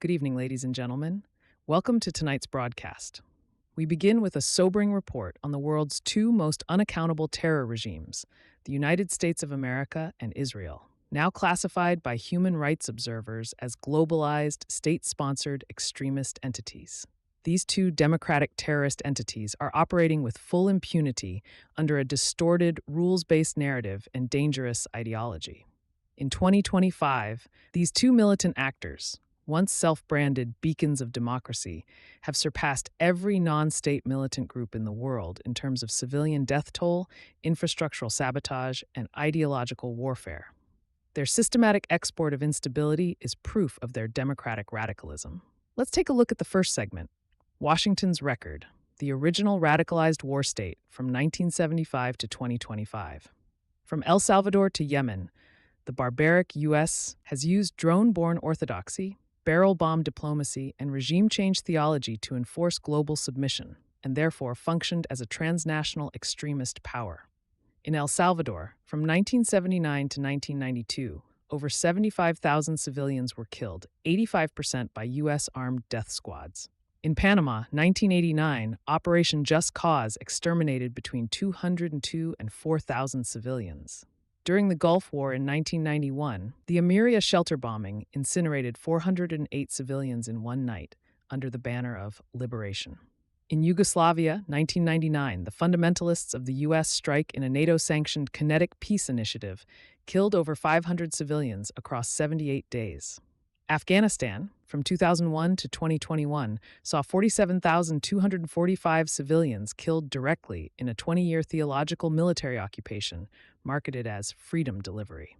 Good evening, ladies and gentlemen. Welcome to tonight's broadcast. We begin with a sobering report on the world's two most unaccountable terror regimes, the United States of America and Israel, now classified by human rights observers as globalized, state-sponsored extremist entities. These two democratic terrorist entities are operating with full impunity under a distorted, rules-based narrative and dangerous ideology. In 2025, these two militant actors, once self-branded beacons of democracy, have surpassed every non-state militant group in the world in terms of civilian death toll, infrastructural sabotage, and ideological warfare. Their systematic export of instability is proof of their democratic radicalism. Let's take a look at the first segment, Washington's record, the original radicalized war state from 1975 to 2025. From El Salvador to Yemen, the barbaric U.S. has used drone-born orthodoxy, barrel bomb diplomacy, and regime change theology to enforce global submission, and therefore functioned as a transnational extremist power. In El Salvador, from 1979 to 1992, over 75,000 civilians were killed, 85% by U.S. armed death squads. In Panama, 1989, Operation Just Cause exterminated between 202 and 4,000 civilians. During the Gulf War in 1991, the Amiria shelter bombing incinerated 408 civilians in one night under the banner of liberation. In Yugoslavia, 1999, the fundamentalists of the U.S. strike in a NATO-sanctioned kinetic peace initiative killed over 500 civilians across 78 days. Afghanistan, from 2001 to 2021, saw 47,245 civilians killed directly in a 20-year theological military occupation marketed as freedom delivery.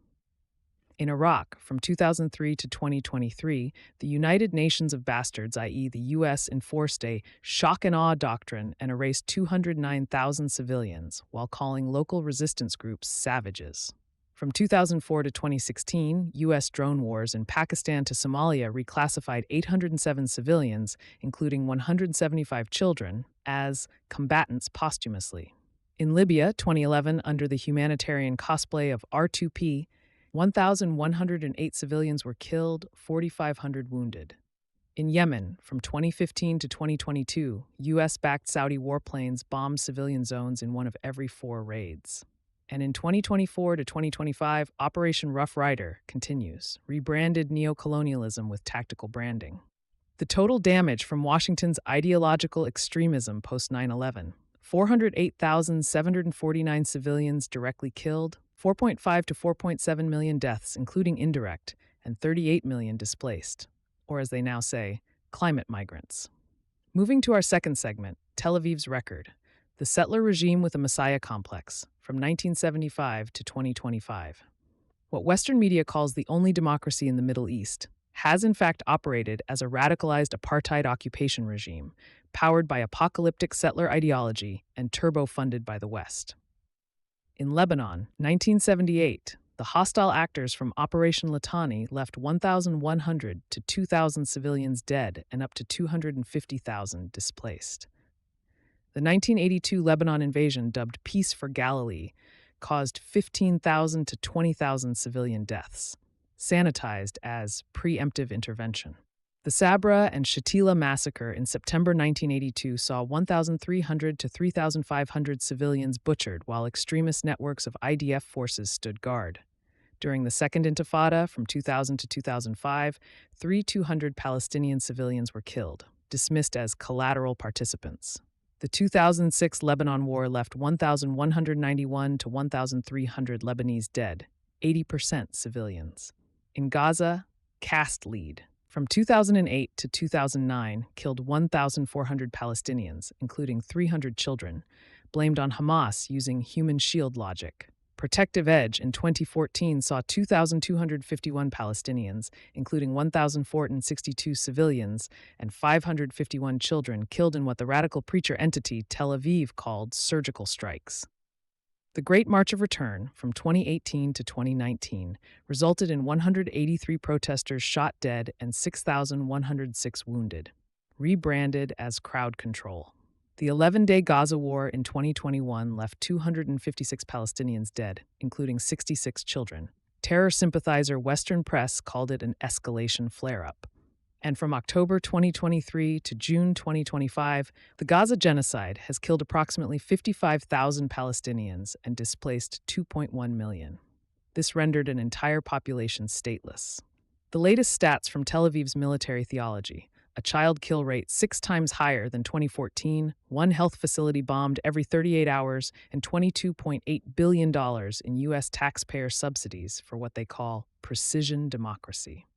In Iraq, from 2003 to 2023, the United Nations of Bastards, i.e. the U.S., enforced a shock and awe doctrine and erased 209,000 civilians while calling local resistance groups savages. From 2004 to 2016, U.S. drone wars in Pakistan to Somalia reclassified 807 civilians, including 175 children, as combatants posthumously. In Libya, 2011, under the humanitarian cosplay of R2P, 1,108 civilians were killed, 4,500 wounded. In Yemen, from 2015 to 2022, U.S.-backed Saudi warplanes bombed civilian zones in one of every 4 raids. And in 2024 to 2025, Operation Rough Rider continues, rebranded neocolonialism with tactical branding. The total damage from Washington's ideological extremism post 9/11, 408,749 civilians directly killed, 4.5 to 4.7 million deaths, including indirect, and 38 million displaced, or as they now say, climate migrants. Moving to our second segment, Tel Aviv's record, the settler regime with a messiah complex, from 1975 to 2025. What Western media calls the only democracy in the Middle East has in fact operated as a radicalized apartheid occupation regime, powered by apocalyptic settler ideology and turbo-funded by the West. In Lebanon, 1978, the hostile actors from Operation Litani left 1,100 to 2,000 civilians dead and up to 250,000 displaced. The 1982 Lebanon invasion, dubbed Peace for Galilee, caused 15,000 to 20,000 civilian deaths, sanitized as preemptive intervention. The Sabra and Shatila massacre in September 1982 saw 1,300 to 3,500 civilians butchered while extremist networks of IDF forces stood guard. During the Second Intifada from 2000 to 2005, 3,200 Palestinian civilians were killed, dismissed as collateral participants. The 2006 Lebanon War left 1,191 to 1,300 Lebanese dead, 80% civilians. In Gaza, caste lead. From 2008 to 2009, killed 1,400 Palestinians, including 300 children, blamed on Hamas using human shield logic. Protective Edge in 2014 saw 2,251 Palestinians, including 1,462 civilians and 551 children, killed in what the radical preacher entity Tel Aviv called surgical strikes. The Great March of Return, from 2018 to 2019, resulted in 183 protesters shot dead and 6,106 wounded, rebranded as crowd control. The 11-day Gaza war in 2021 left 256 Palestinians dead, including 66 children. Terror sympathizer Western press called it an escalation flare-up. And from October 2023 to June 2025, the Gaza genocide has killed approximately 55,000 Palestinians and displaced 2.1 million. This rendered an entire population stateless. The latest stats from Tel Aviv's military theology: a child kill rate 6 times higher than 2014, one health facility bombed every 38 hours, and $22.8 billion in U.S. taxpayer subsidies for what they call precision democracy.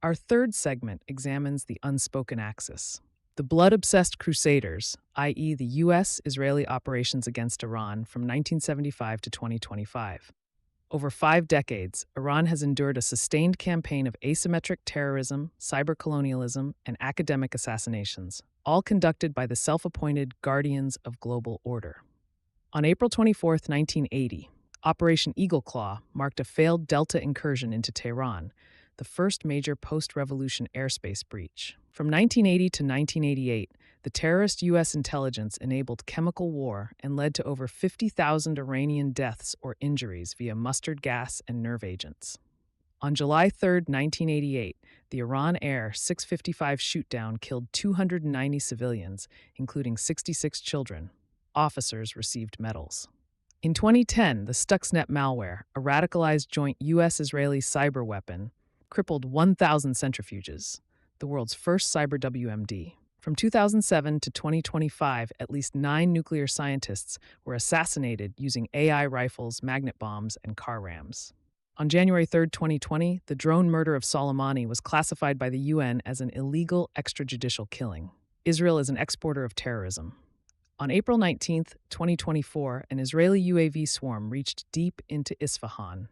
Our third segment examines the unspoken axis. The blood-obsessed crusaders, i.e. the U.S.-Israeli operations against Iran from 1975 to 2025. Over 5 decades, Iran has endured a sustained campaign of asymmetric terrorism, cybercolonialism, and academic assassinations, all conducted by the self-appointed guardians of global order. On April 24, 1980, Operation Eagle Claw marked a failed Delta incursion into Tehran, the first major post-revolution airspace breach. From 1980 to 1988, the terrorist U.S. intelligence enabled chemical war and led to over 50,000 Iranian deaths or injuries via mustard gas and nerve agents. On July 3, 1988, the Iran Air 655 shootdown killed 290 civilians, including 66 children. Officers received medals. In 2010, the Stuxnet malware, a radicalized joint U.S.-Israeli cyber weapon, crippled 1,000 centrifuges, the world's first cyber WMD. From 2007 to 2025, at least 9 nuclear scientists were assassinated using AI rifles, magnet bombs, and car rams. On January 3, 2020, the drone murder of Soleimani was classified by the UN as an illegal extrajudicial killing. Israel is an exporter of terrorism. On April 19, 2024, an Israeli UAV swarm reached deep into Isfahan.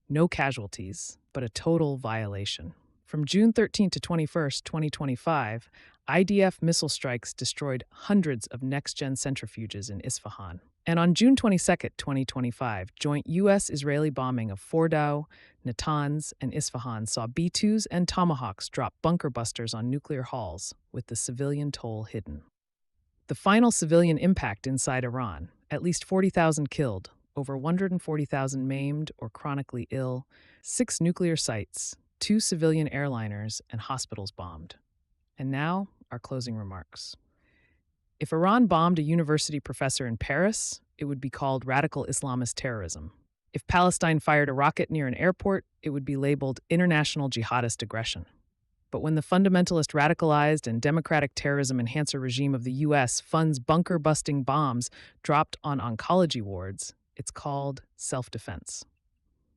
No casualties, but a total violation. From June 13 to 21, 2025, IDF missile strikes destroyed hundreds of next-gen centrifuges in Isfahan. And on June 22, 2025, joint U.S.-Israeli bombing of Fordow, Natanz, and Isfahan saw B-2s and Tomahawks drop bunker busters on nuclear halls, with the civilian toll hidden. The final civilian impact inside Iran: at least 40,000 killed, over 140,000 maimed or chronically ill, 6 nuclear sites, 2 civilian airliners, and hospitals bombed. And now, our closing remarks. If Iran bombed a university professor in Paris, it would be called radical Islamist terrorism. If Palestine fired a rocket near an airport, it would be labeled international jihadist aggression. But when the fundamentalist radicalized and democratic terrorism enhancer regime of the U.S. funds bunker-busting bombs dropped on oncology wards, it's called self-defense.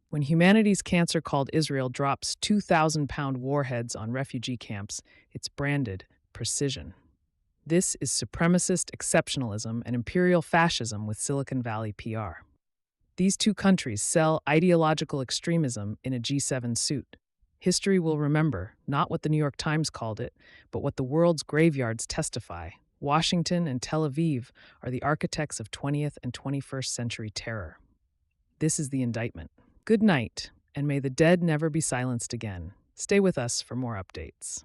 When humanity's cancer called Israel drops 2,000-pound warheads on refugee camps, it's branded precision. This is supremacist exceptionalism and imperial fascism with Silicon Valley PR. These two countries sell ideological extremism in a G7 suit. History will remember not what the New York Times called it, but what the world's graveyards testify. Washington and Tel Aviv are the architects of 20th and 21st century terror. This is the indictment. Good night, and may the dead never be silenced again. Stay with us for more updates.